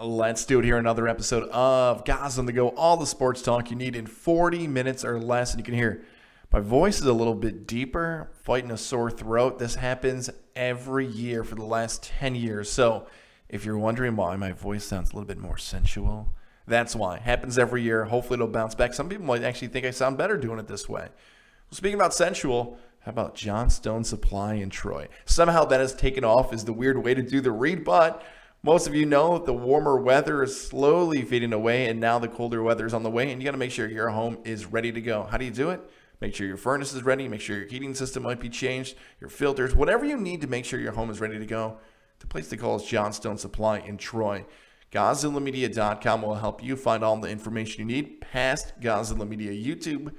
Let's do it here. Another episode of Guys on the Go. All the sports talk you need in 40 minutes or less. And you can hear my voice is a little bit deeper, fighting a sore throat. This happens every year for the last 10 years. So if you're wondering why my voice sounds a little bit more sensual, that's why. It happens every year. Hopefully it'll bounce back. Some people might actually think I sound better doing it this way. Well, speaking about sensual, how about Johnstone Supply in Troy? Somehow that has taken off is the weird way to do the read, but most of you know that the warmer weather is slowly fading away, and now the colder weather is on the way, and you got to make sure your home is ready to go. How do you do it? Make sure your furnace is ready. Make sure your heating system might be changed, your filters, whatever you need to make sure your home is ready to go. The place to call is Johnstone Supply in Troy. GodzillaMedia.com will help you find all the information you need. Past Godzilla Media YouTube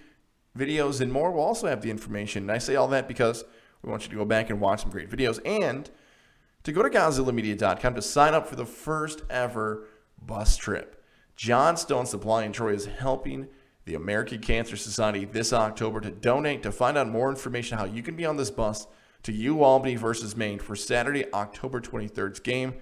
videos and more will also have the information. And I say all that because we want you to go back and watch some great videos and to go to GodzillaMedia.com to sign up for the first ever bus trip. Johnstone Supply in Troy is helping the American Cancer Society this October to donate. To find out more information how you can be on this bus to UAlbany versus Maine for Saturday, October 23rd's game.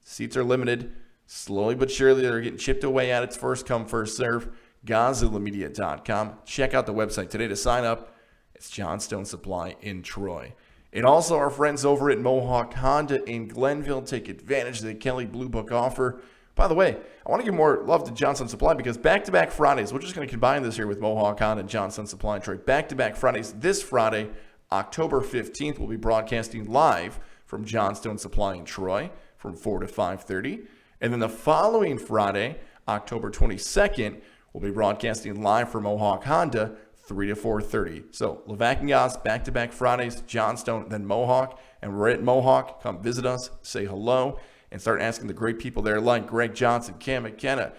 Seats are limited. Slowly but surely, they're getting chipped away at its first come, first serve. GodzillaMedia.com. Check out the website today to sign up. It's Johnstone Supply in Troy. And also our friends over at Mohawk Honda in Glenville take advantage of the Kelly Blue Book offer. By the way, I want to give more love to Johnstone Supply because back-to-back Fridays, we're just going to combine this here with Mohawk Honda and Johnstone Supply in Troy. Back-to-back Fridays. This Friday, October 15th, we'll be broadcasting live from Johnstone Supply in Troy from 4 to 5:30. And then the following Friday, October 22nd, we'll be broadcasting live from Mohawk Honda 3 to 4:30. So Levac and Goss, back-to-back Fridays, Johnstone, then Mohawk. And we're at Mohawk. Come visit us, say hello, and start asking the great people there like Greg Johnson, Cam McKenna,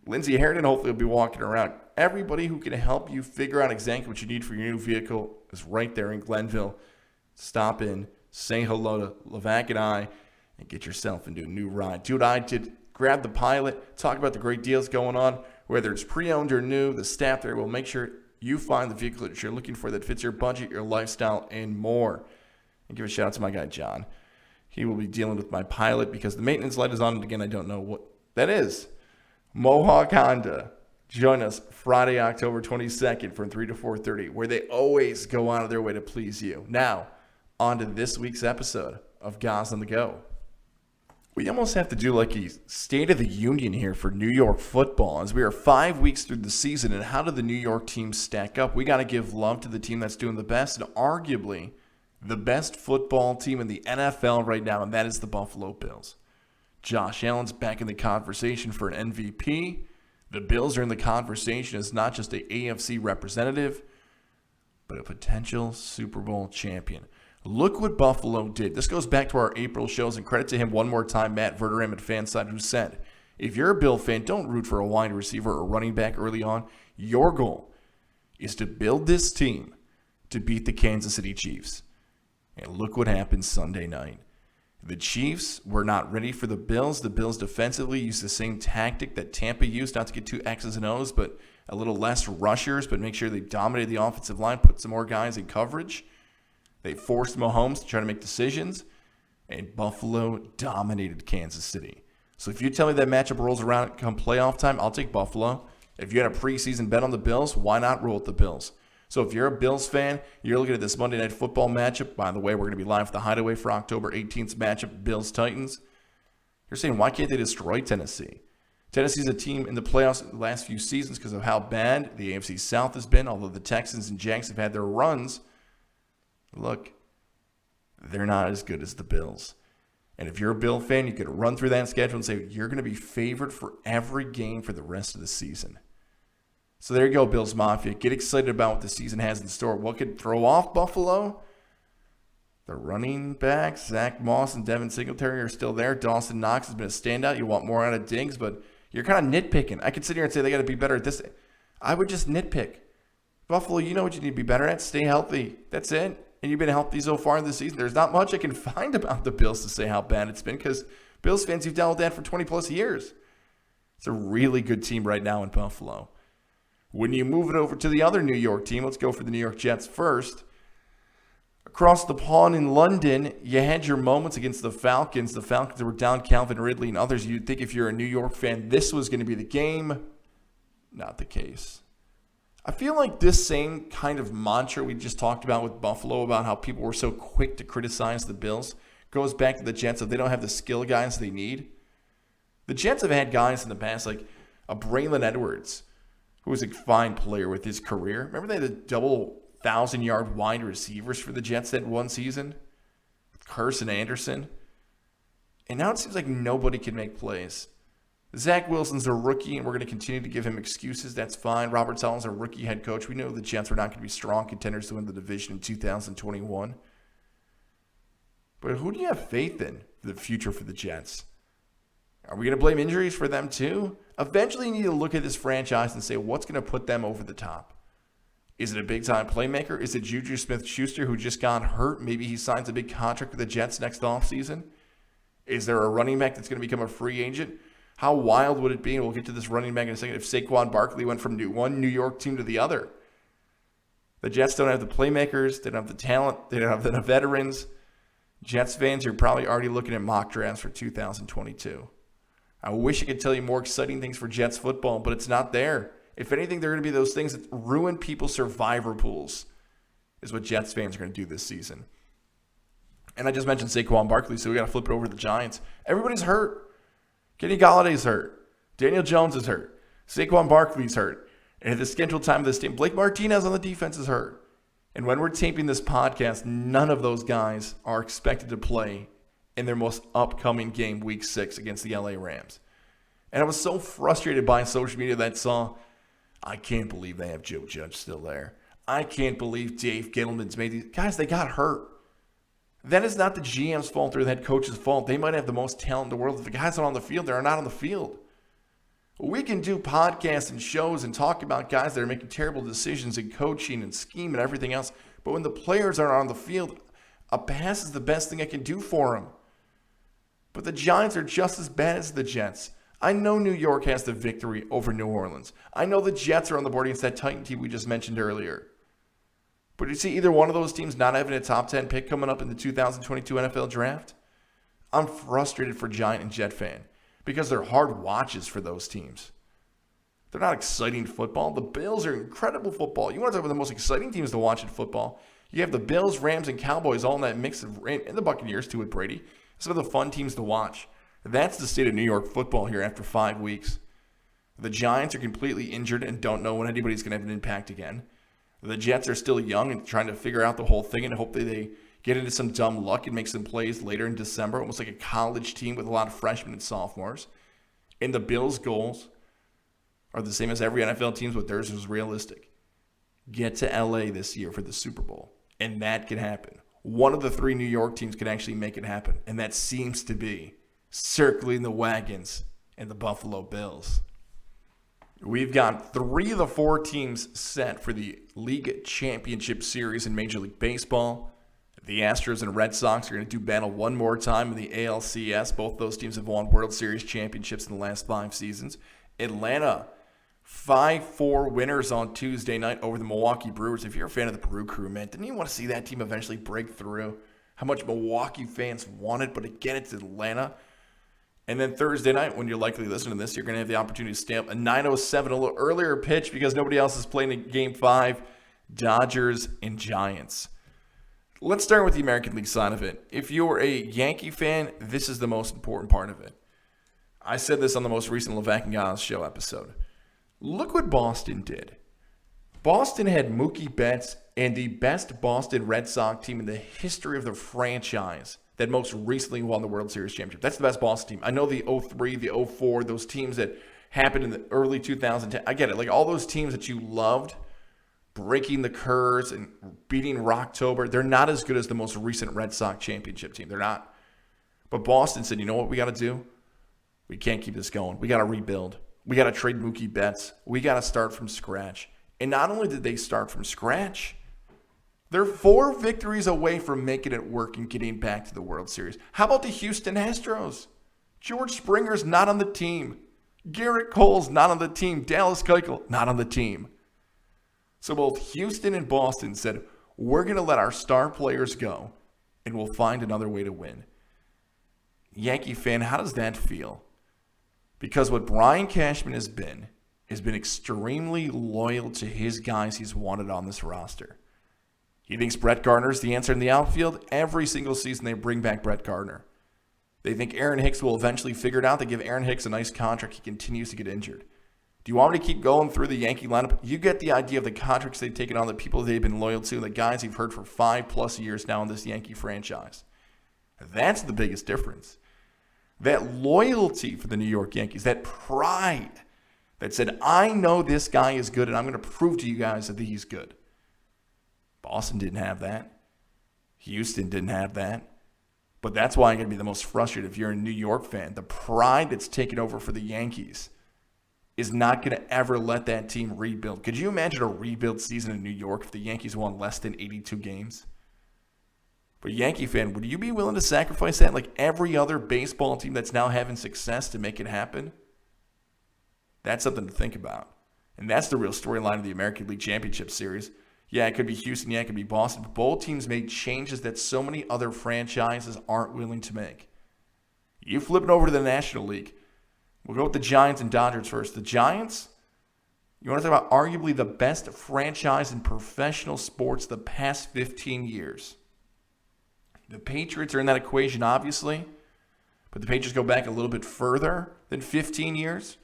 Lindsey Harrington. Hopefully will be walking around. Everybody who can help you figure out exactly what you need for your new vehicle is right there in Glenville. Stop in, say hello to Levac and I, and get yourself into a new ride. Do what I did. Grab the Pilot. Talk about the great deals going on. Whether it's pre-owned or new, the staff there will make sure you find the vehicle that you're looking for that fits your budget, your lifestyle, and more. And give a shout out to my guy, John. He will be dealing with my Pilot because the maintenance light is on it again. I don't know what that is. Mohawk Honda. Join us Friday, October 22nd from 3 to 4:30, where they always go out of their way to please you. Now, on to this week's episode of Guys on the Go. We almost have to do like a State of the Union here for New York football as we are 5 weeks through the season. And how do the New York teams stack up? We got to give love to the team that's doing the best and arguably the best football team in the NFL right now, and that is the Buffalo Bills. Josh Allen's back in the conversation for an MVP. The Bills are in the conversation as not just an AFC representative, but a potential Super Bowl champion. Look what Buffalo did. This goes back to our April shows, and credit to him one more time, Matt Verderame at Fanside, who said, if you're a Bill fan, don't root for a wide receiver or running back early on. Your goal is to build this team to beat the Kansas City Chiefs. And look what happened Sunday night. The Chiefs were not ready for the Bills. The Bills defensively used the same tactic that Tampa used, not to get two X's and O's, but a little less rushers, but make sure they dominated the offensive line, put some more guys in coverage. They forced Mahomes to try to make decisions, and Buffalo dominated Kansas City. So if you tell me that matchup rolls around come playoff time, I'll take Buffalo. If you had a preseason bet on the Bills, why not roll with the Bills? So if you're a Bills fan, you're looking at this Monday Night Football matchup. By the way, we're going to be live with the Hideaway for October 18th matchup, Bills-Titans. You're saying, why can't they destroy Tennessee? Tennessee's a team in the playoffs the last few seasons because of how bad the AFC South has been, although the Texans and Jags have had their runs. Look, they're not as good as the Bills. And if you're a Bill fan, you could run through that schedule and say you're going to be favored for every game for the rest of the season. So there you go, Bills Mafia. Get excited about what the season has in store. What could throw off Buffalo? The running backs, Zach Moss and Devin Singletary are still there. Dawson Knox has been a standout. You want more out of Diggs, but you're kind of nitpicking. I could sit here and say they got to be better at this. I would just nitpick. Buffalo, you know what you need to be better at. Stay healthy. That's it. And you've been healthy so far in the season. There's not much I can find about the Bills to say how bad it's been because Bills fans, you've dealt with that for 20 plus years. It's a really good team right now in Buffalo. When you move it over to the other New York team, let's go for the New York Jets first. A Across the pond in London, you had your moments against the Falcons. The Falcons were down Calvin Ridley and others. You'd think if you're a New York fan, this was going to be the game. Not the case. I feel like this same kind of mantra we just talked about with Buffalo about how people were so quick to criticize the Bills goes back to the Jets if they don't have the skill guys they need. The Jets have had guys in the past like a Braylon Edwards, who was a fine player with his career. Remember they had a double 1,000-yard wide receivers for the Jets that one season? Carson Anderson. And now it seems like nobody can make plays. Zach Wilson's a rookie, and we're going to continue to give him excuses. That's fine. Robert Saleh's a rookie head coach. We know the Jets are not going to be strong contenders to win the division in 2021. But who do you have faith in for the future for the Jets? Are we going to blame injuries for them too? Eventually, you need to look at this franchise and say, what's going to put them over the top? Is it a big-time playmaker? Is it Juju Smith-Schuster who just got hurt? Maybe he signs a big contract with the Jets next offseason? Is there a running back that's going to become a free agent? How wild would it be, and we'll get to this running back in a second, if Saquon Barkley went from one New York team to the other? The Jets don't have the playmakers. They don't have the talent. They don't have the veterans. Jets fans, you're probably already looking at mock drafts for 2022. I wish I could tell you more exciting things for Jets football, but it's not there. If anything, they're going to be those things that ruin people's survivor pools, is what Jets fans are going to do this season. And I just mentioned Saquon Barkley, so we got to flip it over to the Giants. Everybody's hurt. Kenny Galladay's hurt. Daniel Jones is hurt. Saquon Barkley's hurt. And at the scheduled time of this game, Blake Martinez on the defense is hurt. And when we're taping this podcast, none of those guys are expected to play in their most upcoming game, Week 6, against the LA Rams. And I was so frustrated by social media that saw, I can't believe they have Joe Judge still there. I can't believe Dave Gettleman's made these. Guys, they got hurt. That is not the GM's fault or the head coach's fault. They might have the most talent in the world. If the guys are on the field, they're not on the field. We can do podcasts and shows and talk about guys that are making terrible decisions in coaching and scheme and everything else. But when the players aren't on the field, a pass is the best thing I can do for them. But the Giants are just as bad as the Jets. I know New York has the victory over New Orleans. I know the Jets are on the board against that Titan team we just mentioned earlier. But you see either one of those teams not having a top 10 pick coming up in the 2022 NFL Draft? I'm frustrated for Giant and Jet fan because they're hard watches for those teams. They're not exciting football. The Bills are incredible football. You want to talk about the most exciting teams to watch in football? You have the Bills, Rams, and Cowboys all in that mix of, and the Buccaneers too with Brady. Some of the fun teams to watch. That's the state of New York football here after 5 weeks. The Giants are completely injured and don't know when anybody's going to have an impact again. The Jets are still young and trying to figure out the whole thing and hope that they get into some dumb luck and make some plays later in December, almost like a college team with a lot of freshmen and sophomores. And the Bills' goals are the same as every NFL team's, but theirs is realistic. Get to LA this year for the Super Bowl, and that can happen. One of the 3 New York teams could actually make it happen, and that seems to be circling the wagons and the Buffalo Bills. We've got 3 of the 4 teams set for the League Championship Series in Major League Baseball. The Astros and Red Sox are going to do battle one more time in the ALCS. Both those teams have won World Series championships in the last 5 seasons. Atlanta, 5-4 winners on Tuesday night over the Milwaukee Brewers. If you're a fan of the Brew Crew, man, didn't you want to see that team eventually break through? How much Milwaukee fans want it, but again, it's Atlanta. And then Thursday night, when you're likely listening to this, you're going to have the opportunity to stamp a 9:07, a little earlier pitch because nobody else is playing in Game 5, Dodgers and Giants. Let's start with the American League side of it. If you're a Yankee fan, this is the most important part of it. I said this on the most recent Levac and Giles show episode. Look what Boston did. Boston had Mookie Betts and the best Boston Red Sox team in the history of the franchise that most recently won the World Series championship. That's the best Boston team. I know the 03, the 04, those teams that happened in the early 2010. I get it. Like all those teams that you loved, breaking the curse and beating Rocktober, they're not as good as the most recent Red Sox championship team. They're not. But Boston said, you know what we got to do? We can't keep this going. We got to rebuild. We got to trade Mookie Betts. We got to start from scratch. And not only did they start from scratch, they're 4 victories away from making it work and getting back to the World Series. How about the Houston Astros? George Springer's not on the team. Garrett Cole's not on the team. Dallas Keuchel, not on the team. So both Houston and Boston said, we're going to let our star players go, and we'll find another way to win. Yankee fan, how does that feel? Because what Brian Cashman has been extremely loyal to his guys he's wanted on this roster. He thinks Brett Gardner's the answer in the outfield. Every single season they bring back Brett Gardner. They think Aaron Hicks will eventually figure it out. They give Aaron Hicks a nice contract. He continues to get injured. Do you want me to keep going through the Yankee lineup? You get the idea of the contracts they've taken on, the people they've been loyal to, the guys you've heard for 5+ years now in this Yankee franchise. That's the biggest difference. That loyalty for the New York Yankees, that pride that said, I know this guy is good and I'm going to prove to you guys that he's good. Boston didn't have that. Houston didn't have that. But that's why I'm going to be the most frustrated if you're a New York fan. The pride that's taken over for the Yankees is not going to ever let that team rebuild. Could you imagine a rebuild season in New York if the Yankees won less than 82 games? But Yankee fan, would you be willing to sacrifice that like every other baseball team that's now having success to make it happen? That's something to think about. And that's the real storyline of the American League Championship Series. Yeah, it could be Houston, yeah, it could be Boston, but both teams made changes that so many other franchises aren't willing to make. You flip it over to the National League. We'll go with the Giants and Dodgers first. The Giants, you want to talk about arguably the best franchise in professional sports the past 15 years. The Patriots are in that equation, obviously, but the Patriots go back a little bit further than 15 years.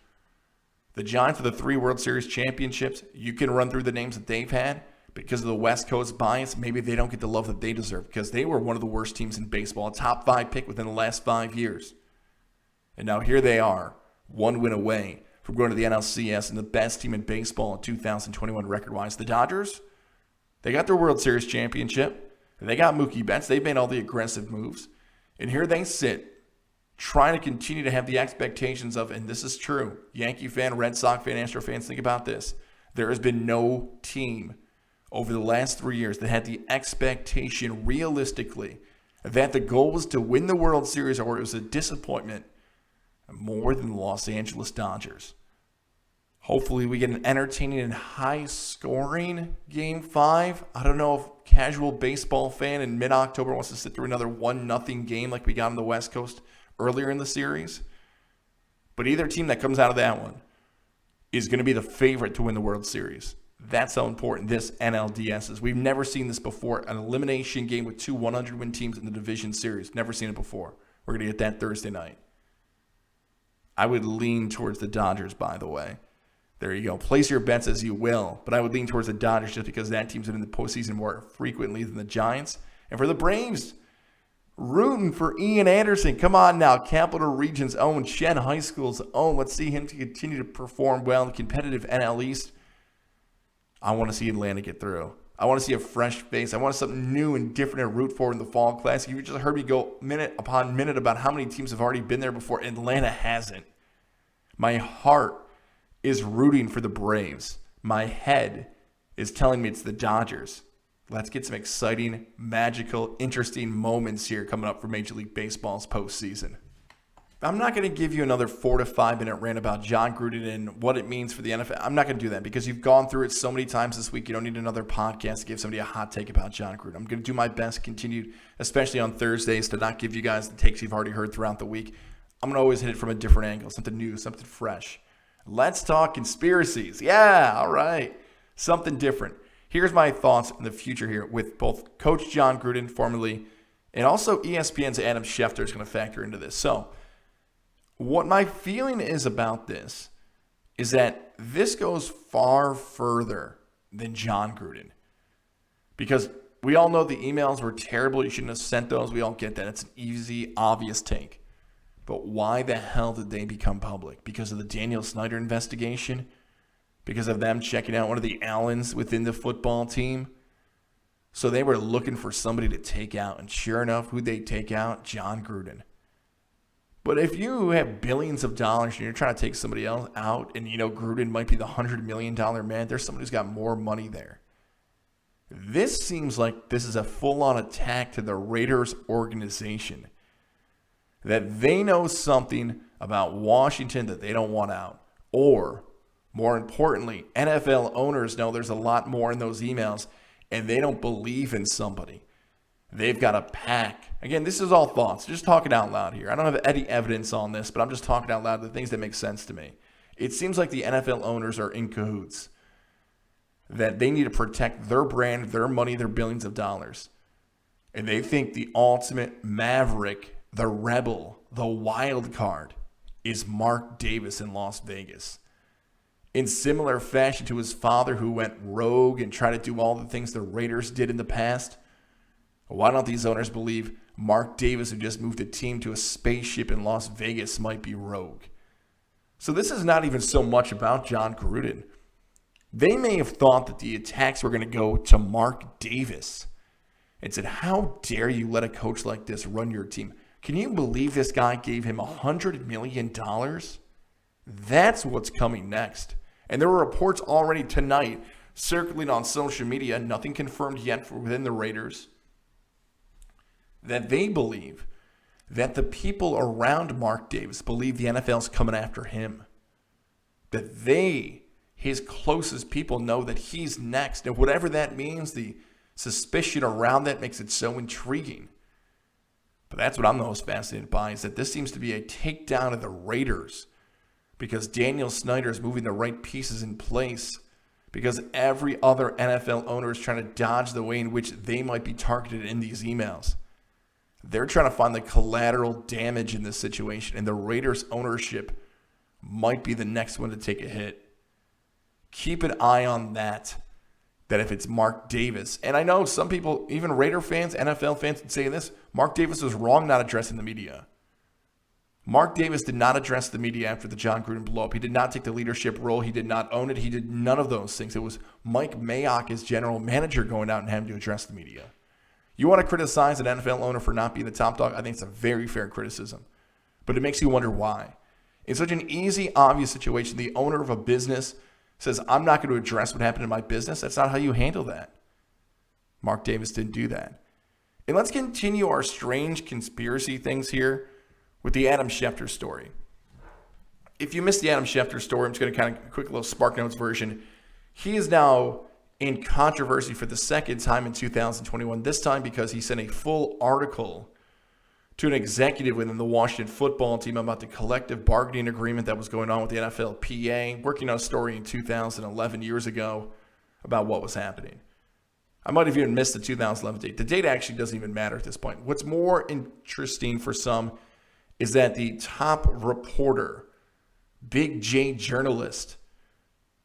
The Giants are the 3 World Series championships. You can run through the names that they've had. Because of the West Coast bias, maybe they don't get the love that they deserve because they were one of the worst teams in baseball, a top 5 pick within the last 5 years. And now here they are, 1 win away from going to the NLCS and the best team in baseball in 2021 record-wise. The Dodgers, they got their World Series championship. They got Mookie Betts. They've made all the aggressive moves. And here they sit, trying to continue to have the expectations of, and this is true, Yankee fan, Red Sox fan, Astro fans, think about this. There has been no team over the last 3 years that had the expectation realistically that the goal was to win the World Series or it was a disappointment more than the Los Angeles Dodgers. Hopefully we get an entertaining and high-scoring Game 5. I don't know if casual baseball fan in mid-October wants to sit through another 1-0 game like we got on the West Coast earlier in the series. But either team that comes out of that one is going to be the favorite to win the World Series. That's how important this NLDS is. We've never seen this before. An elimination game with 2 100-win teams in the division series. Never seen it before. We're going to get that Thursday night. I would lean towards the Dodgers, by the way. There you go. Place your bets as you will. But I would lean towards the Dodgers just because that team's been in the postseason more frequently than the Giants. And for the Braves, rooting for Ian Anderson. Come on now. Capital Region's own, Shen High School's own. Let's see him to continue to perform well in the competitive NL East. I want to see Atlanta get through. I want to see a fresh face. I want something new and different to root for in the Fall Classic. You just heard me go minute upon minute about how many teams have already been there before. Atlanta hasn't. My heart is rooting for the Braves. My head is telling me it's the Dodgers. Let's get some exciting, magical, interesting moments here coming up for Major League Baseball's postseason. I'm not going to give you another 4 to 5 minute rant about John Gruden and what it means for the NFL. I'm not going to do that because you've gone through it so many times this week. You don't need another podcast to give somebody a hot take about John Gruden. I'm going to do my best, continued, especially on Thursdays, to not give you guys the takes you've already heard throughout the week. I'm going to always hit it from a different angle, something new, something fresh. Let's talk conspiracies. Yeah, all right. Something different. Here's my thoughts in the future here with both Coach John Gruden, formerly, and also ESPN's Adam Schefter is going to factor into this. So, what my feeling is about this is that this goes far further than John Gruden. Because we all know the emails were terrible. You shouldn't have sent those. We all get that. It's an easy, obvious take. But why the hell did they become public? Because of the Daniel Snyder investigation? Because of them checking out one of the Allens within the football team? So they were looking for somebody to take out. And sure enough, who'd they take out? John Gruden. But if you have billions of dollars and you're trying to take somebody else out, and Gruden might be the $100 million man, there's somebody who's got more money there. This seems like this is a full-on attack to the Raiders organization. That they know something about Washington that they don't want out. Or, more importantly, NFL owners know there's a lot more in those emails, and they don't believe in somebody, they've got a pack. Again, this is all thoughts. Just talking out loud here. I don't have any evidence on this, but I'm just talking out loud the things that make sense to me. It seems like the NFL owners are in cahoots, that they need to protect their brand, their money, their billions of dollars. And they think the ultimate maverick, the rebel, the wild card is Mark Davis in Las Vegas. In similar fashion to his father, who went rogue and tried to do all the things the Raiders did in the past, why don't these owners believe Mark Davis, who just moved a team to a spaceship in Las Vegas, might be rogue? So this is not even so much about John Gruden. They may have thought that the attacks were going to go to Mark Davis and said, how dare you let a coach like this run your team? Can you believe this guy gave him $100 million? That's what's coming next. And there were reports already tonight circling on social media, nothing confirmed yet from within the Raiders, that they believe that the people around Mark Davis believe the NFL's coming after him. That they, his closest people, know that he's next. And whatever that means, the suspicion around that makes it so intriguing. But that's what I'm the most fascinated by, is that this seems to be a takedown of the Raiders, because Daniel Snyder is moving the right pieces in place, because every other NFL owner is trying to dodge the way in which they might be targeted in these emails. They're trying to find the collateral damage in this situation, and the Raiders ownership might be the next one to take a hit. Keep an eye on that if it's Mark Davis. And I know some people, even Raider fans, NFL fans, would say this: Mark Davis was wrong not addressing the media. Mark Davis did not address the media after the John Gruden blow-up. He did not take the leadership role. He did not own it. He did none of those things. It was Mike Mayock, his general manager, going out and having to address the media. You want to criticize an NFL owner for not being the top dog? I think it's a very fair criticism. But it makes you wonder why. In such an easy, obvious situation, the owner of a business says, I'm not going to address what happened in my business. That's not how you handle that. Mark Davis didn't do that. And let's continue our strange conspiracy things here with the Adam Schefter story. If you missed the Adam Schefter story, I'm just going to kind of quick little Spark Notes version. He is now in controversy for the second time in 2021, this time because he sent a full article to an executive within the Washington football team about the collective bargaining agreement that was going on with the NFLPA, working on a story in 2011, years ago, about what was happening. I might have even missed the 2011 date. The date actually doesn't even matter at this point. What's more interesting for some is that the top reporter, Big J journalist,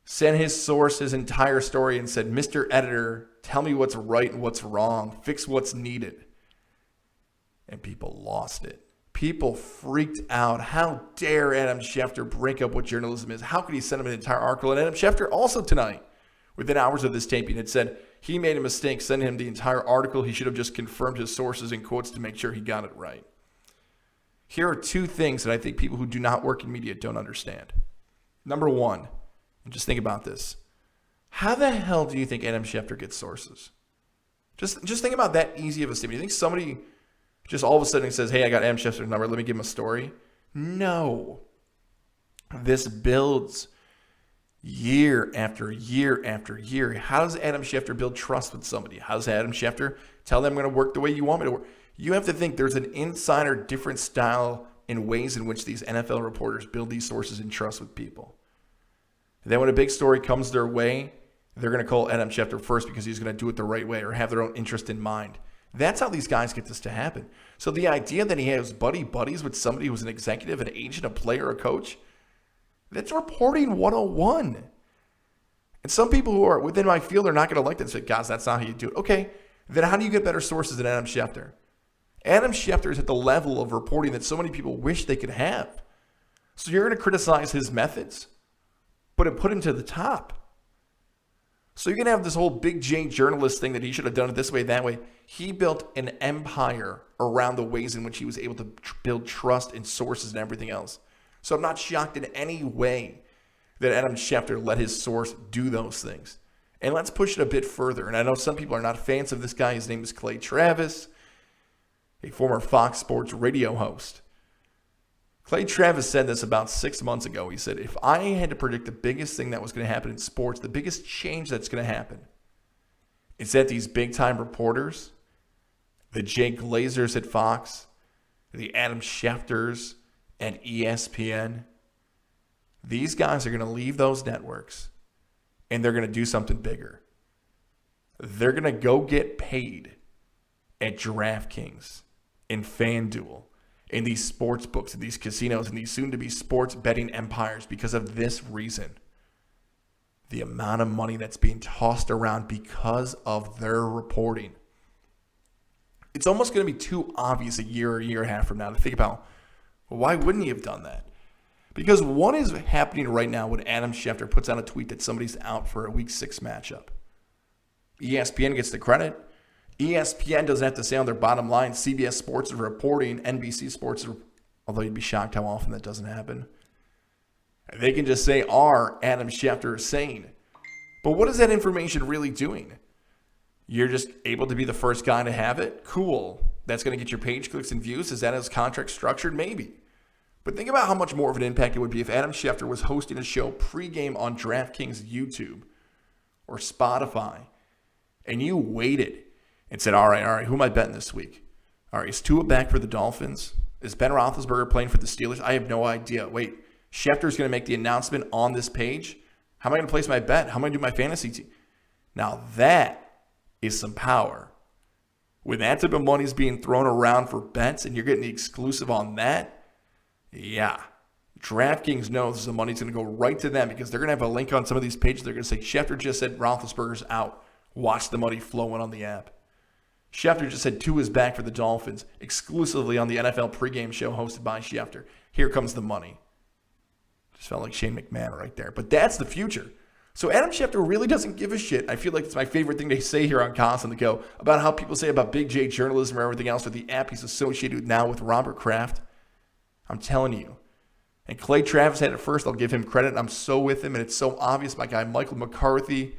sent his source his entire story and said, Mr. Editor, tell me what's right and what's wrong. Fix what's needed. And people lost it. People freaked out. How dare Adam Schefter break up what journalism is? How could he send him an entire article? And Adam Schefter also tonight, within hours of this taping, had said he made a mistake sending him the entire article. He should have just confirmed his sources and quotes to make sure he got it right. Here are two things that I think people who do not work in media don't understand. Number one, and just think about this. How the hell do you think Adam Schefter gets sources? Just think about that easy of a statement. You think somebody just all of a sudden says, hey, I got Adam Schefter's number, let me give him a story? No. This builds year after year after year. How does Adam Schefter build trust with somebody? How does Adam Schefter tell them I'm going to work the way you want me to work? You have to think there's an insider different style in ways in which these NFL reporters build these sources and trust with people. Then when a big story comes their way, they're going to call Adam Schefter first because he's going to do it the right way or have their own interest in mind. That's how these guys get this to happen. So the idea that he has buddies with somebody who's an executive, an agent, a player, a coach, that's reporting 101. And some people who are within my field are not going to like that and say, guys, that's not how you do it. Okay, then how do you get better sources than Adam Schefter? Adam Schefter is at the level of reporting that so many people wish they could have. So you're going to criticize his methods, but put him to the top. So you're going to have this whole Big J journalist thing that he should have done it this way, that way. He built an empire around the ways in which he was able to build trust in sources and everything else. So I'm not shocked in any way that Adam Schefter let his source do those things. And let's push it a bit further. And I know some people are not fans of this guy. His name is Clay Travis, a former Fox Sports radio host. Clay Travis said this about 6 months ago. He said, if I had to predict the biggest thing that was going to happen in sports, the biggest change that's going to happen, It's that these big-time reporters, the Jake Glazers at Fox, the Adam Schefters at ESPN, these guys are going to leave those networks and they're going to do something bigger. They're going to go get paid at DraftKings and FanDuel in these sports books, in these casinos, and these soon-to-be sports betting empires because of this reason. The amount of money that's being tossed around because of their reporting. It's almost going to be too obvious a year and a half from now to think about, well, why wouldn't he have done that? Because what is happening right now when Adam Schefter puts out a tweet that somebody's out for a Week 6 matchup? ESPN gets the credit. ESPN doesn't have to say on their bottom line, CBS Sports is reporting, NBC Sports, although you'd be shocked how often that doesn't happen. They can just say, Adam Schefter is saying. But what is that information really doing? You're just able to be the first guy to have it? Cool. That's going to get your page clicks and views. Is that his contract structured? Maybe. But think about how much more of an impact it would be if Adam Schefter was hosting a show pregame on DraftKings YouTube or Spotify, and you waited and said, all right, who am I betting this week? All right, is Tua back for the Dolphins? Is Ben Roethlisberger playing for the Steelers? I have no idea. Wait, Schefter's going to make the announcement on this page? How am I going to place my bet? How am I going to do my fantasy team? Now that is some power. When that type of money is being thrown around for bets and you're getting the exclusive on that, yeah. DraftKings knows the money's going to go right to them because they're going to have a link on some of these pages. They're going to say, Schefter just said Roethlisberger's out. Watch the money flowing on the app. Schefter just said Tua is back for the Dolphins, exclusively on the NFL pregame show hosted by Schefter. Here comes the money. Just felt like Shane McMahon right there. But that's the future. So Adam Schefter really doesn't give a shit. I feel like it's my favorite thing to say here on Goss on the Go about how people say about Big J journalism or everything else with the app he's associated with now with Robert Kraft. I'm telling you. And Clay Travis had it first. I'll give him credit. I'm so with him, and it's so obvious. My guy Michael McCarthy,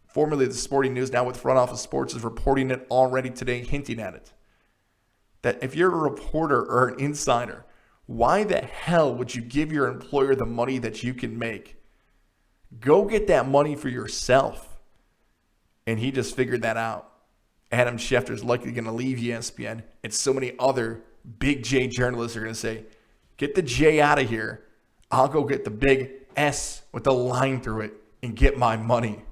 formerly the Sporting News, now with Front Office Sports, is reporting it already today, hinting at it. That if you're a reporter or an insider, why the hell would you give your employer the money that you can make? Go get that money for yourself. And he just figured that out. Adam Schefter is likely going to leave ESPN, and so many other Big J journalists are going to say, get the J out of here. I'll go get the big S with the line through it and get my money.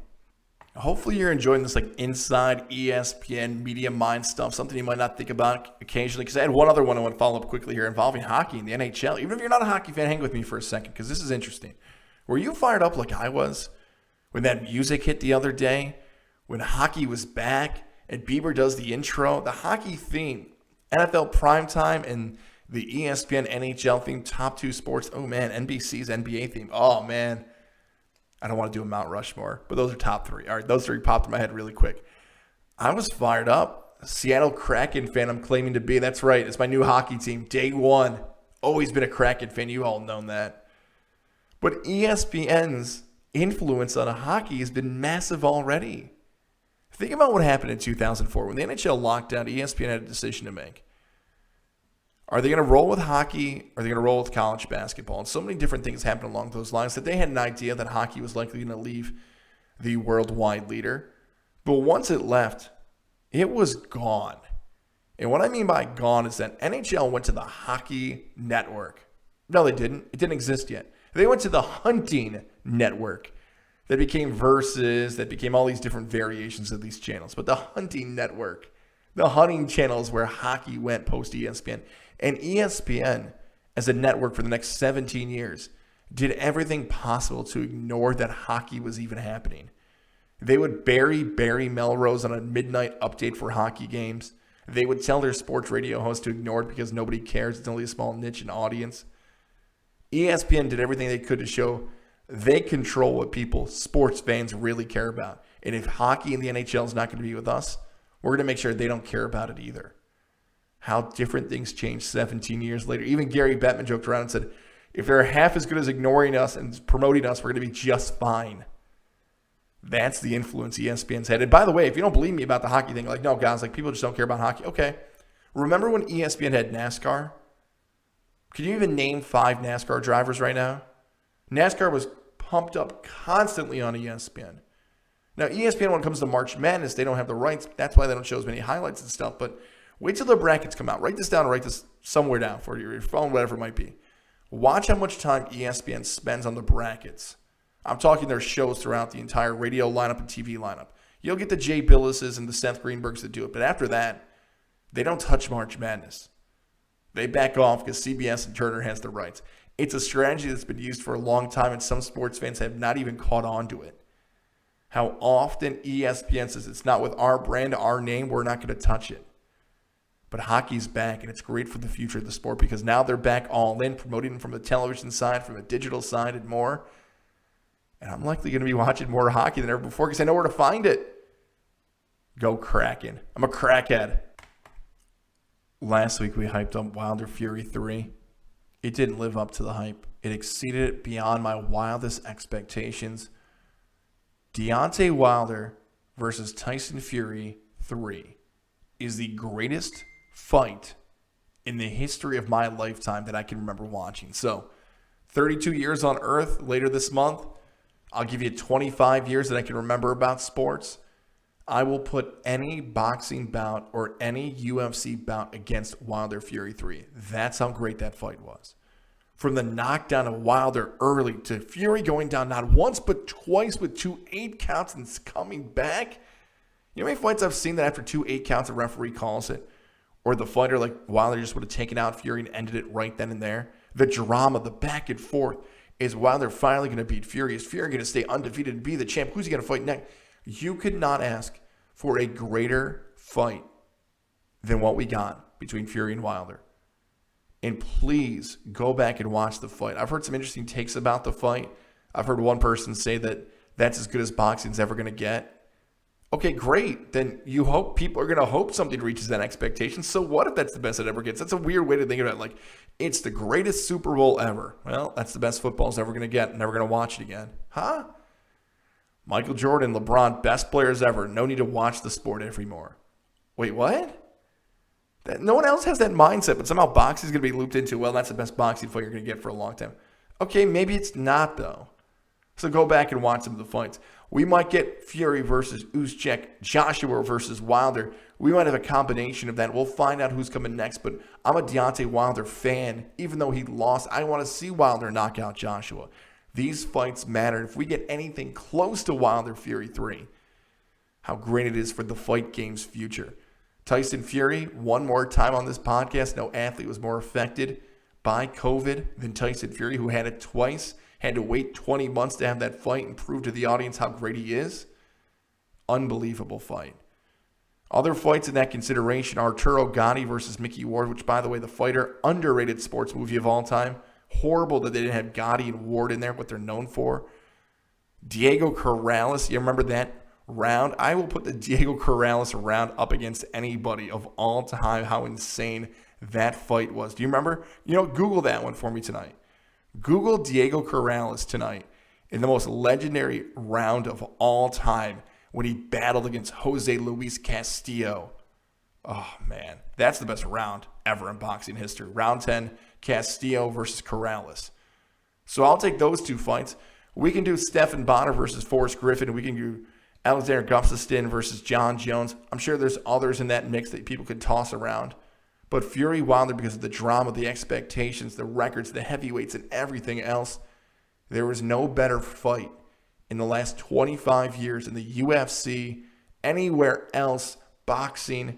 Hopefully you're enjoying this like inside ESPN media mind stuff, something you might not think about occasionally. Because I had one other one I want to follow up quickly here involving hockey in the NHL. Even if you're not a hockey fan, hang with me for a second because this is interesting. Were you fired up like I was when that music hit the other day? When hockey was back and Bieber does the intro? The hockey theme, NFL primetime, and the ESPN NHL theme, top two sports. Oh, man, NBC's NBA theme. Oh, man. I don't want to do a Mount Rushmore, but those are top three. All right, those three popped in my head really quick. I was fired up. Seattle Kraken fan I'm claiming to be. That's right. It's my new hockey team. Day one. Always been a Kraken fan. You all known that. But ESPN's influence on hockey has been massive already. Think about what happened in 2004. When the NHL locked down, ESPN had a decision to make. Are they going to roll with hockey? Or are they going to roll with college basketball? And so many different things happened along those lines that they had an idea that hockey was likely going to leave the worldwide leader. But once it left, it was gone. And what I mean by gone is that NHL went to the hockey network. No, they didn't. It didn't exist yet. They went to the hunting network that became Versus, that became all these different variations of these channels. But the hunting network, the hunting channel is where hockey went post ESPN. And ESPN, as a network for the next 17 years, did everything possible to ignore that hockey was even happening. They would bury Barry Melrose on a midnight update for hockey games. They would tell their sports radio host to ignore it because nobody cares. It's only a small niche in audience. ESPN did everything they could to show they control what people, sports fans, really care about. And if hockey in the NHL is not going to be with us, we're going to make sure they don't care about it either. How different things changed 17 years later. Even Gary Bettman joked around and said, if they're half as good as ignoring us and promoting us, we're going to be just fine. That's the influence ESPN's had. And by the way, if you don't believe me about the hockey thing, like, no, guys, like people just don't care about hockey. Okay. Remember when ESPN had NASCAR? Can you even name 5 NASCAR drivers right now? NASCAR was pumped up constantly on ESPN. Now, ESPN, when it comes to March Madness, they don't have the rights. That's why they don't show as many highlights and stuff. But wait till the brackets come out. Write this down, write this somewhere down for your phone, whatever it might be. Watch how much time ESPN spends on the brackets. I'm talking their shows throughout the entire radio lineup and TV lineup. You'll get the Jay Billises and the Seth Greenbergs that do it. But after that, they don't touch March Madness. They back off because CBS and Turner has the rights. It's a strategy that's been used for a long time, and some sports fans have not even caught on to it. How often ESPN says it's not with our brand, our name, we're not going to touch it. But hockey's back, and it's great for the future of the sport because now they're back all in, promoting from the television side, from the digital side, and more. And I'm likely going to be watching more hockey than ever before because I know where to find it. Go Kraken. I'm a crackhead. Last week we hyped up Wilder Fury 3. It didn't live up to the hype. It exceeded it beyond my wildest expectations. Deontay Wilder versus Tyson Fury 3 is the greatest fight in the history of my lifetime that I can remember watching. So, 32 years on Earth later this month. I'll give you 25 years that I can remember about sports. I will put any boxing bout or any UFC bout against Wilder Fury 3. That's how great that fight was. From the knockdown of Wilder early to Fury going down not once but twice with 2 8 counts and coming back. You know how many fights I've seen that after 2 8 counts the referee calls it? Or the fighter like Wilder just would have taken out Fury and ended it right then and there. The drama, the back and forth. Is Wilder finally going to beat Fury? Is Fury going to stay undefeated and be the champ? Who's he going to fight next? You could not ask for a greater fight than what we got between Fury and Wilder. And please go back and watch the fight. I've heard some interesting takes about the fight. I've heard one person say that that's as good as boxing's ever going to get. Okay, great. Then you hope people are going to hope something reaches that expectation. So what if that's the best it ever gets? That's a weird way to think about it. Like, it's the greatest Super Bowl ever. Well, that's the best football's ever going to get. Never going to watch it again. Huh? Michael Jordan, LeBron, best players ever. No need to watch the sport anymore. Wait, what? No one else has that mindset, but somehow boxing is going to be looped into, well, that's the best boxing fight you're going to get for a long time. Okay, maybe it's not, though. So go back and watch some of the fights. We might get Fury versus Usyk, Joshua versus Wilder. We might have a combination of that. We'll find out who's coming next, but I'm a Deontay Wilder fan. Even though he lost, I want to see Wilder knock out Joshua. These fights matter. If we get anything close to Wilder Fury 3, how great it is for the fight game's future. Tyson Fury, one more time on this podcast, no athlete was more affected by COVID than Tyson Fury, who had it twice, had to wait 20 months to have that fight and prove to the audience how great he is. Unbelievable fight. Other fights in that consideration, Arturo Gotti versus Mickey Ward, which, by the way, the fighter, underrated sports movie of all time. Horrible that they didn't have Gotti and Ward in there, what they're known for. Diego Corrales, you remember that round? I will put the Diego Corrales round up against anybody of all time, how insane that fight was. Do you remember? Google that one for me tonight. Google Diego Corrales tonight in the most legendary round of all time when he battled against Jose Luis Castillo. Oh, man. That's the best round ever in boxing history. Round 10, Castillo versus Corrales. So I'll take those two fights. We can do Stephan Bonner versus Forrest Griffin. We can do Alexander Gustafsson versus John Jones. I'm sure there's others in that mix that people could toss around. But Fury Wilder, because of the drama, the expectations, the records, the heavyweights, and everything else, there was no better fight in the last 25 years in the UFC, anywhere else, boxing,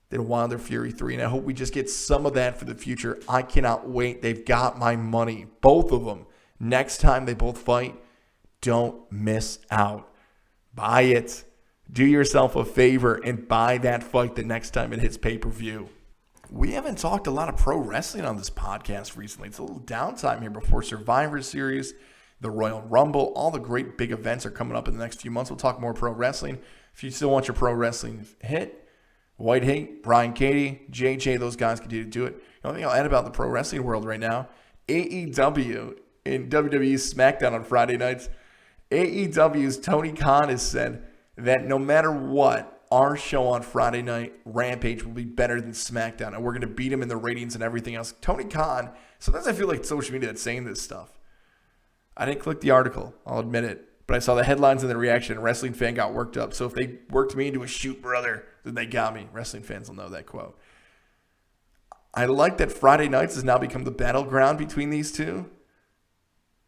than Wilder Fury 3. And I hope we just get some of that for the future. I cannot wait. They've got my money. Both of them. Next time they both fight, don't miss out. Buy it. Do yourself a favor and buy that fight the next time it hits pay-per-view. We haven't talked a lot of pro wrestling on this podcast recently. It's a little downtime here before Survivor Series, the Royal Rumble. All the great big events are coming up in the next few months. We'll talk more pro wrestling. If you still want your pro wrestling hit, White Hate, Brian Cady, JJ, those guys continue to do it. The only thing I'll add about the pro wrestling world right now, AEW in WWE SmackDown on Friday nights, AEW's Tony Khan has said that no matter what, our show on Friday night, Rampage, will be better than SmackDown, and we're going to beat him in the ratings and everything else. Tony Khan, sometimes I feel like it's social media that's saying this stuff. I didn't click the article. I'll admit it. But I saw the headlines and the reaction, and wrestling fan got worked up. So if they worked me into a shoot, brother, then they got me. Wrestling fans will know that quote. I like that Friday nights has now become the battleground between these two.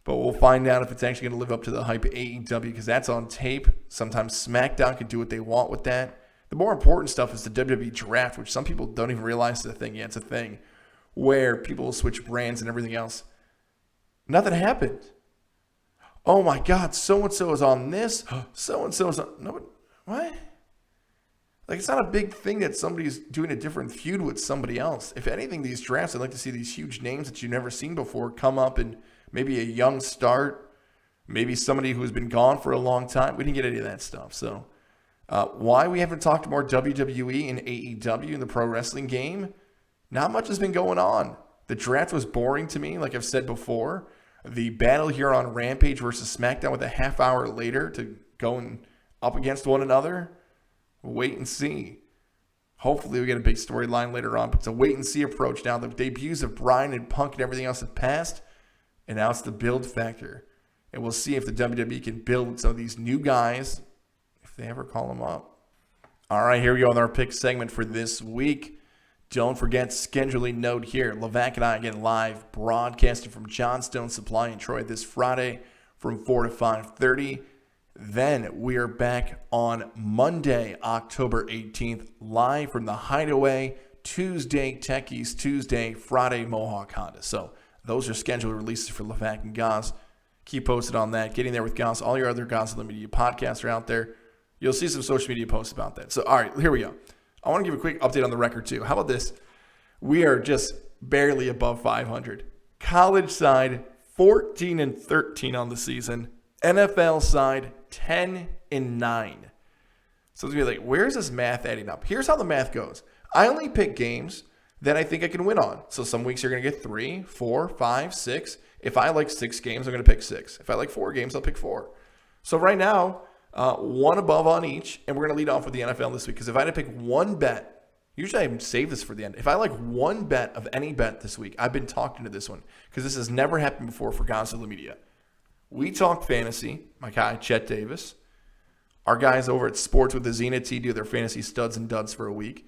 But we'll find out if it's actually going to live up to the hype of AEW, because that's on tape. Sometimes SmackDown can do what they want with that. The more important stuff is the WWE Draft, which some people don't even realize is a thing. Yeah, it's a thing where people will switch brands and everything else. Nothing happened. Oh my God, so-and-so is on this. So-and-so is on... No, what? Like, it's not a big thing that somebody's doing a different feud with somebody else. If anything, these drafts, I'd like to see these huge names that you've never seen before come up and maybe a young start, maybe somebody who's been gone for a long time. We didn't get any of that stuff. So why we haven't talked more WWE and AEW in the pro wrestling game? Not much has been going on. The draft was boring to me, like I've said before. The battle here on Rampage versus SmackDown with a half hour later to going up against one another. Wait and see. Hopefully we get a big storyline later on, but it's a wait and see approach now. The debuts of Bryan and Punk and everything else have passed, and now it's the build factor. And we'll see if the WWE can build some of these new guys, if they ever call them up. All right, here we go with our pick segment for this week. Don't forget, scheduling note here. Levac and I again live broadcasting from Johnstone Supply in Troy this Friday from 4 to 5:30. Then we are back on Monday, October 18th, live from the Hideaway. Tuesday, Techies. Tuesday, Friday, Mohawk Honda. So those are scheduled releases for Levac and Gaz. Keep posted on that. Getting there with Gaz. All your other Gaz on the Media podcasts are out there. You'll see some social media posts about that. So, all right, here we go. I want to give a quick update on the record, too. How about this? We are just barely above 500. College side, 14-13 on the season. NFL side, 10-9. So it's going to be like, where's this math adding up? Here's how the math goes. I only pick games that I think I can win on. So some weeks you're going to get 3, 4, 5, 6. If I like 6 games, I'm going to pick 6. If I like 4 games, I'll pick 4. So right now, one above on each, and we're going to lead off with the NFL this week, because if I had to pick one bet, usually I save this for the end. If I like one bet of any bet this week, I've been talking to this one, because this has never happened before for Godzilla Media. We talk fantasy, my guy Chet Davis. Our guys over at Sports with the Zenith T do their fantasy studs and duds for a week.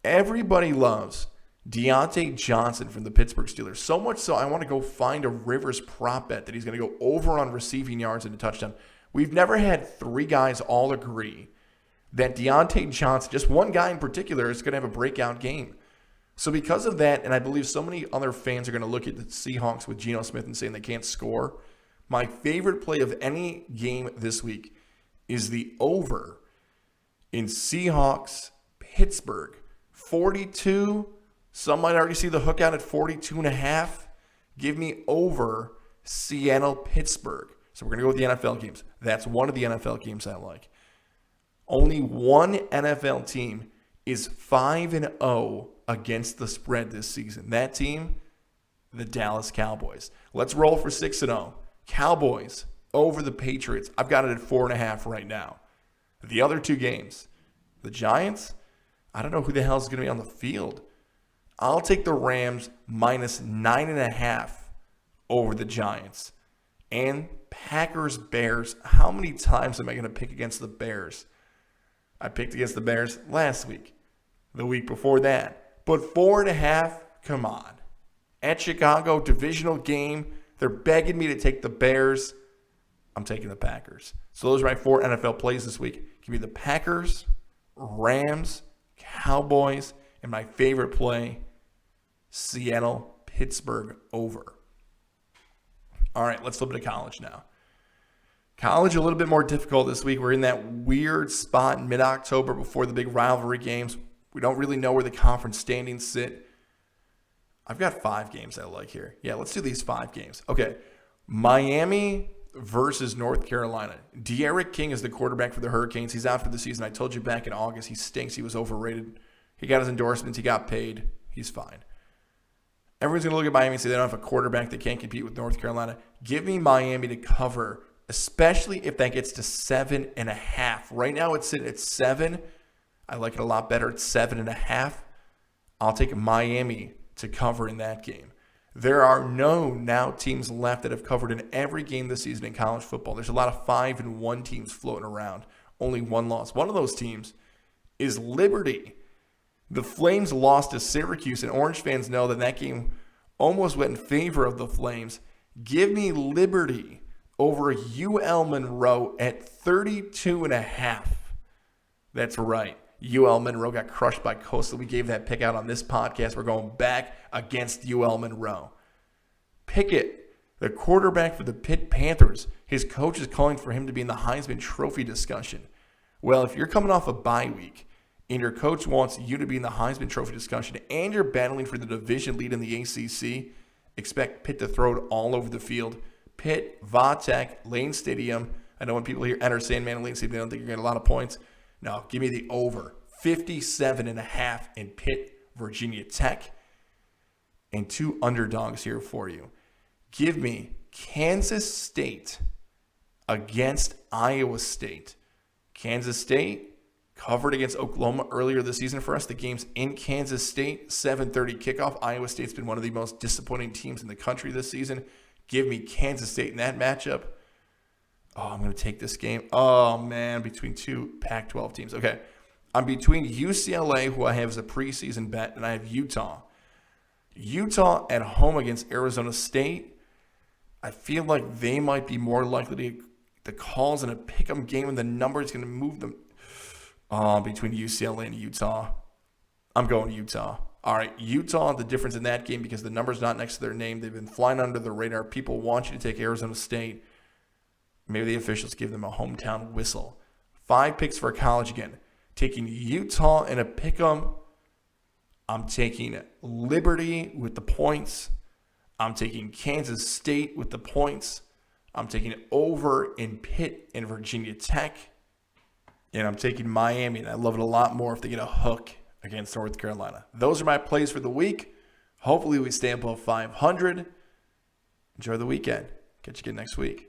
Everybody loves Deontay Johnson from the Pittsburgh Steelers, so much so I want to go find a Rivers prop bet that he's going to go over on receiving yards and a touchdown. We've never had 3 guys all agree that Deontay Johnson, just one guy in particular, is going to have a breakout game. So because of that, and I believe so many other fans are going to look at the Seahawks with Geno Smith and saying they can't score, my favorite play of any game this week is the over in Seahawks-Pittsburgh. 42, some might already see the hook out at 42.5. Give me over Seattle-Pittsburgh. So we're going to go with the NFL games. That's one of the NFL games I like. Only one NFL team is 5-0 against the spread this season. That team, the Dallas Cowboys. Let's roll for 6-0. Cowboys over the Patriots. I've got it at 4.5 right now. The other 2 games, the Giants, I don't know who the hell is going to be on the field. I'll take the Rams minus 9.5 over the Giants. And Packers-Bears. How many times am I going to pick against the Bears? I picked against the Bears last week, the week before that. But 4.5, come on. At Chicago, divisional game. They're begging me to take the Bears. I'm taking the Packers. So those are my 4 NFL plays this week. Give me the Packers, Rams, Cowboys, and my favorite play, Seattle-Pittsburgh over. All right, let's flip it to college now. College a little bit more difficult this week. We're in that weird spot in mid-October before the big rivalry games. We don't really know where the conference standings sit. I've got 5 games I like here. Yeah, let's do these 5 games. Okay, Miami versus North Carolina. De'Aaron King is the quarterback for the Hurricanes. He's out for the season. I told you back in August he stinks. He was overrated. He got his endorsements. He got paid. He's fine. Everyone's going to look at Miami and say they don't have a quarterback that can't compete with North Carolina. Give me Miami to cover, especially if that gets to 7.5. Right now it's sitting at 7. I like it a lot better at 7.5. I'll take Miami to cover in that game. There are no now teams left that have covered in every game this season in college football. There's a lot of 5-1 teams floating around. Only one loss. One of those teams is Liberty. The Flames lost to Syracuse, and Orange fans know that game almost went in favor of the Flames. Give me Liberty over UL Monroe at 32.5. That's right. UL Monroe got crushed by Coastal. We gave that pick out on this podcast. We're going back against UL Monroe. Pickett, the quarterback for the Pitt Panthers, his coach is calling for him to be in the Heisman Trophy discussion. Well, if you're coming off a bye week and your coach wants you to be in the Heisman Trophy discussion and you're battling for the division lead in the ACC, expect Pitt to throw it all over the field. Pitt, Va-Tech, Lane Stadium. I know when people hear Enter Sandman and Lane Stadium, they don't think you're getting a lot of points. No, give me the over. 57.5 in Pitt, Virginia Tech. And 2 underdogs here for you. Give me Kansas State against Iowa State. Kansas State covered against Oklahoma earlier this season for us. The game's in Kansas State, 7:30 kickoff. Iowa State's been one of the most disappointing teams in the country this season. Give me Kansas State in that matchup. Oh, I'm going to take this game. Oh, man, between 2 Pac-12 teams. Okay, I'm between UCLA, who I have as a preseason bet, and I have Utah. Utah at home against Arizona State. I feel like they might be more likely to the calls in a pick-em game, and the number is going to move them between UCLA and Utah. I'm going Utah. All right, Utah, the difference in that game, because the number's not next to their name. They've been flying under the radar. People want you to take Arizona State. Maybe the officials give them a hometown whistle. 5 picks for college again. Taking Utah in a pick-em. I'm taking Liberty with the points. I'm taking Kansas State with the points. I'm taking over in Pitt and Virginia Tech. And I'm taking Miami, and I love it a lot more if they get a hook against North Carolina. Those are my plays for the week. Hopefully we stay above 500. Enjoy the weekend. Catch you again next week.